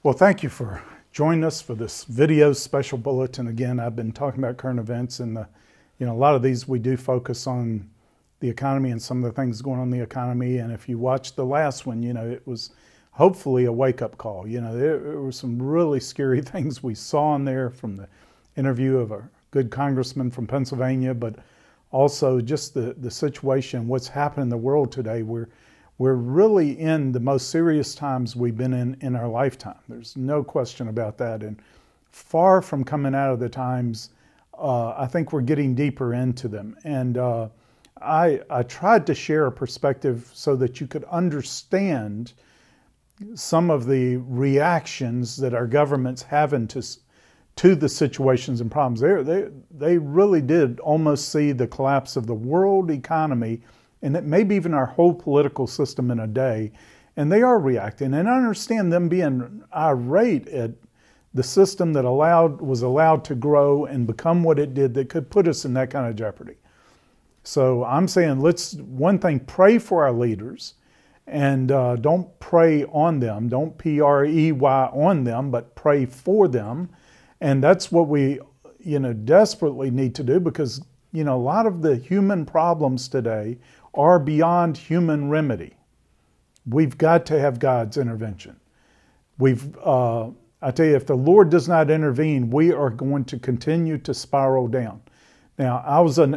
Well, thank you for joining us for this video special bulletin. Again, I've been talking about current events, and a lot of these we do focus on the economy and some of the things going on in the economy. And if you watched the last one, it was hopefully a wake-up call. There were some really scary things we saw in there, from the interview of a good congressman from Pennsylvania, but also just the situation, what's happened in the world today. We're really in the most serious times we've been in our lifetime. There's no question about that. And far from coming out of the times, I think we're getting deeper into them. And I tried to share a perspective so that you could understand some of the reactions that our government's having to the situations and problems. They really did almost see the collapse of the world economy, and that maybe even our whole political system in a day. And they are reacting. And I understand them being irate at the system that was allowed to grow and become what it did, that could put us in that kind of jeopardy. So I'm saying, let's, one thing, pray for our leaders, and don't pray on them. Don't pray on them, but pray for them. And that's what we, desperately need to do, because, a lot of the human problems today are beyond human remedy. We've got to have God's intervention. I tell you, if the Lord does not intervene, we are going to continue to spiral down. Now, I was an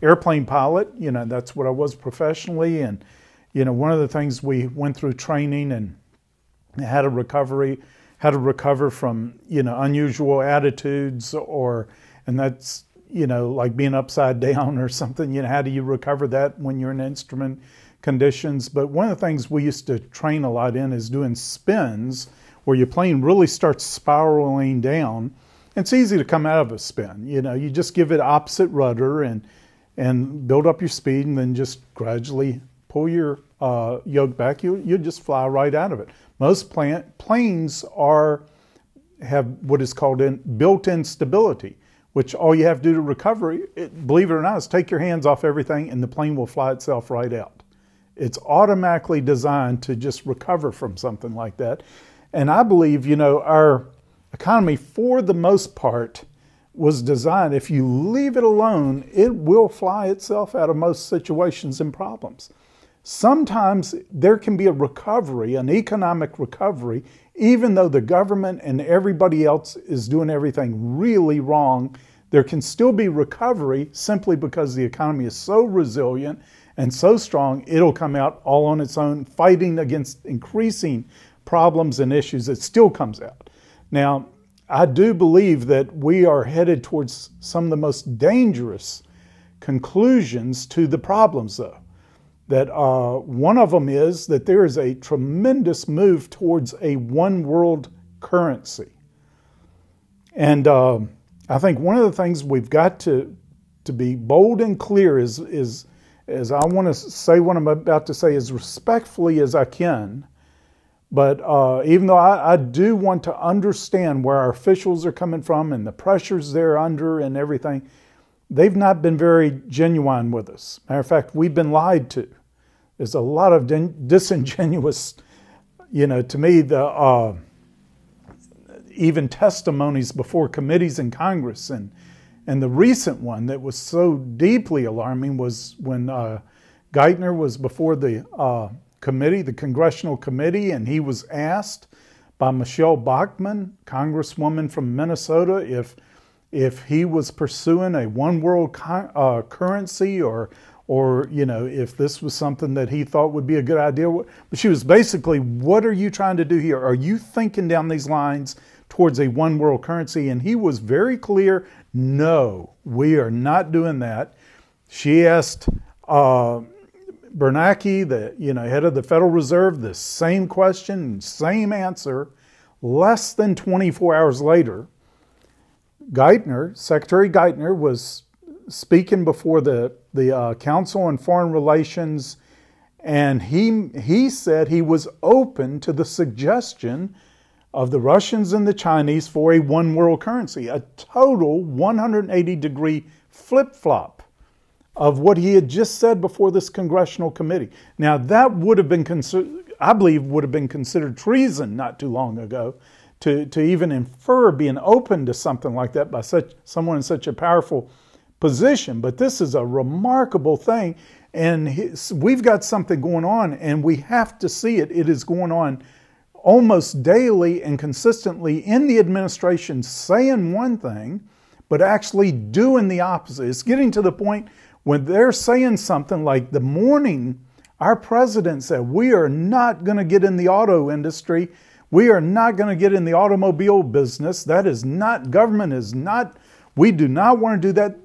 airplane pilot. That's what I was professionally. And, one of the things we went through training and how to recover from, unusual attitudes, and that's, like being upside down or something. How do you recover that when you're in instrument conditions? But one of the things we used to train a lot in is doing spins, where your plane really starts spiraling down. It's easy to come out of a spin. You just give it opposite rudder and build up your speed, and then just gradually pull your yoke back. You'll just fly right out of it. Most planes have what is called built-in stability, which all you have to do to recover, believe it or not, is take your hands off everything and the plane will fly itself right out. It's automatically designed to just recover from something like that. And I believe, our economy, for the most part, was designed, if you leave it alone, it will fly itself out of most situations and problems. Sometimes there can be a recovery, an economic recovery, even though the government and everybody else is doing everything really wrong. There can still be recovery simply because the economy is so resilient and so strong, it'll come out all on its own, fighting against increasing problems and issues. It still comes out. Now, I do believe that we are headed towards some of the most dangerous conclusions to the problems, though. That one of them is that there is a tremendous move towards a one world currency. And I think one of the things we've got to be bold and clear is I want to say what I'm about to say as respectfully as I can. But even though I do want to understand where our officials are coming from and the pressures they're under and everything, they've not been very genuine with us. Matter of fact, we've been lied to. There's a lot of disingenuous, to me, even testimonies before committees in Congress. And the recent one that was so deeply alarming was when Geithner was before the committee, the Congressional Committee, and he was asked by Michelle Bachmann, Congresswoman from Minnesota, if he was pursuing a one world currency, or if this was something that he thought would be a good idea. But she was basically, what are you trying to do here? Are you thinking down these lines towards a one world currency? And he was very clear, no, we are not doing that. She asked Bernanke, the head of the Federal Reserve, the same question, same answer. Less than 24 hours later, Secretary Geithner was speaking before the Council on Foreign Relations, and he said he was open to the suggestion of the Russians and the Chinese for a one world currency, a total 180-degree flip-flop of what he had just said before this congressional committee. Now, that would have been I believe would have been considered treason not too long ago, to even infer being open to something like that by someone in such a powerful position. But this is a remarkable thing, and we've got something going on, and we have to see it. It is going on almost daily and consistently in the administration, saying one thing, but actually doing the opposite. It's getting to the point when they're saying something like the morning our president said, we are not going to get in the auto industry. We are not going to get in the automobile business. That is not, government is not, we do not want to do that.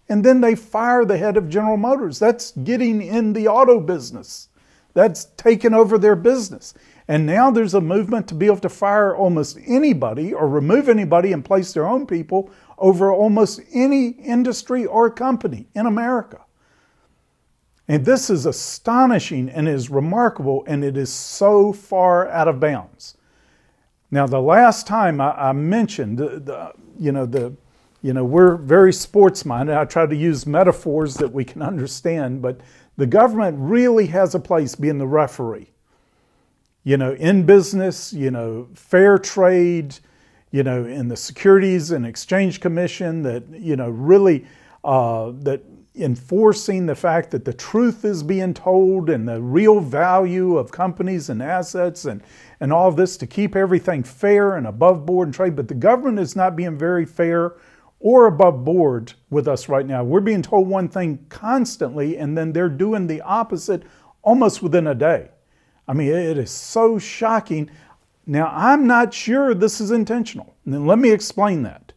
And then they fire the head of General Motors. That's getting in the auto business. That's taking over their business. And now there's a movement to be able to fire almost anybody or remove anybody and place their own people over almost any industry or company in America. And this is astonishing and is remarkable, and it is so far out of bounds. Now, the last time I mentioned, we're very sports-minded. I try to use metaphors that we can understand, but the government really has a place being the referee. In business, fair trade, in the Securities and Exchange Commission, that, really, that enforcing the fact that the truth is being told and the real value of companies and assets and all of this to keep everything fair and above board and trade. But the government is not being very fair or above board with us right now. We're being told one thing constantly, and then they're doing the opposite almost within a day. I mean, it is so shocking. Now, I'm not sure this is intentional. And then let me explain that.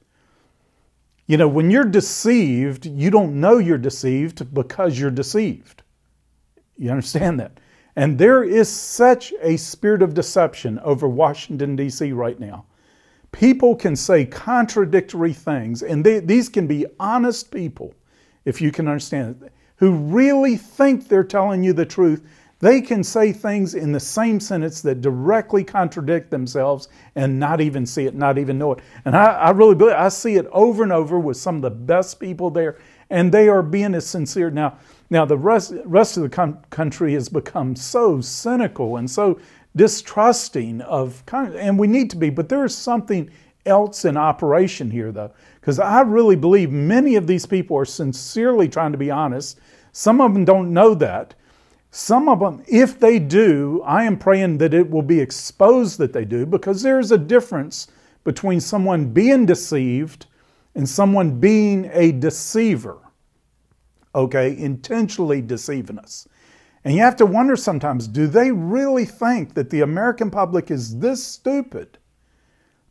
When you're deceived, you don't know you're deceived because you're deceived. You understand that? And there is such a spirit of deception over Washington, D.C. right now. People can say contradictory things, and these can be honest people, if you can understand it, who really think they're telling you the truth. They can say things in the same sentence that directly contradict themselves and not even see it, not even know it. And I really believe, I see it over and over with some of the best people there, and they are being as sincere. Now the rest of the country has become so cynical and so distrusting of, and we need to be, but there is something else in operation here, though, because I really believe many of these people are sincerely trying to be honest. Some of them don't know that. Some of them, if they do, I am praying that it will be exposed that they do, because there's a difference between someone being deceived and someone being a deceiver, okay, intentionally deceiving us. And you have to wonder sometimes, do they really think that the American public is this stupid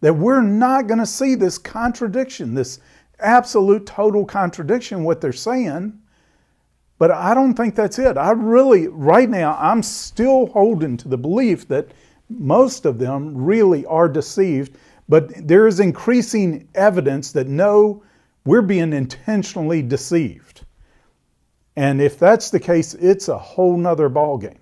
that we're not going to see this contradiction, this absolute total contradiction in what they're saying? But I don't think that's it. Right now, I'm still holding to the belief that most of them really are deceived, but there is increasing evidence that no, we're being intentionally deceived. And if that's the case, it's a whole nother ballgame.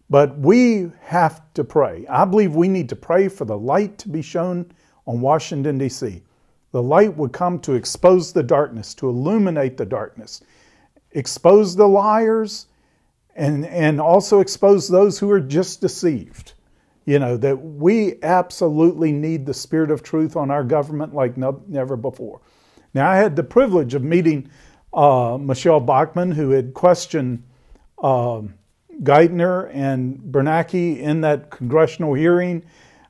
But we have to pray. I believe we need to pray for the light to be shown on Washington, D.C. The light would come to expose the darkness, to illuminate the darkness, expose the liars, and also expose those who are just deceived. That we absolutely need the spirit of truth on our government like never before. Now, I had the privilege of meeting Michelle Bachmann, who had questioned Geithner and Bernanke in that congressional hearing,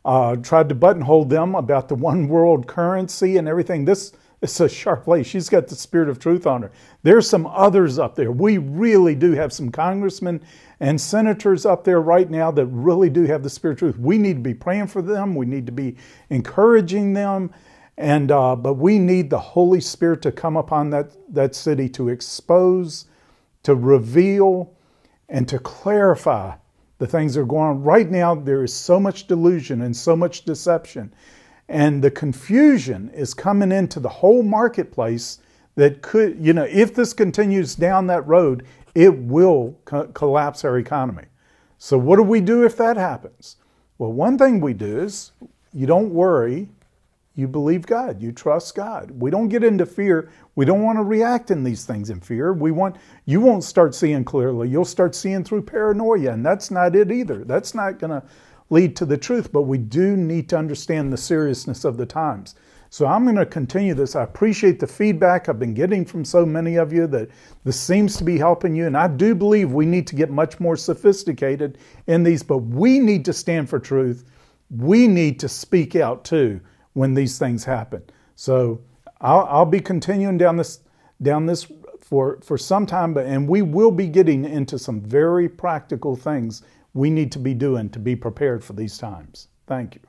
tried to buttonhole them about the one world currency and everything. This is a sharp place. She's got the spirit of truth on her. There's some others up there. We really do have some congressmen and senators up there right now that really do have the spirit of truth. We need to be praying for them. We need to be encouraging them. But we need the Holy Spirit to come upon that city to expose, to reveal, and to clarify the things that are going on. Right now, there is so much delusion and so much deception. And the confusion is coming into the whole marketplace that could, if this continues down that road, it will collapse our economy. So what do we do if that happens? Well, one thing we do is you don't worry, you believe God, you trust God. We don't get into fear. We don't want to react in these things in fear. You won't start seeing clearly. You'll start seeing through paranoia, and that's not it either. That's not going to lead to the truth, but we do need to understand the seriousness of the times. So I'm going to continue this. I appreciate the feedback I've been getting from so many of you that this seems to be helping you. And I do believe we need to get much more sophisticated in these, but we need to stand for truth. We need to speak out too when these things happen. So I'll be continuing down this for some time, and we will be getting into some very practical things we need to be doing to be prepared for these times. Thank you.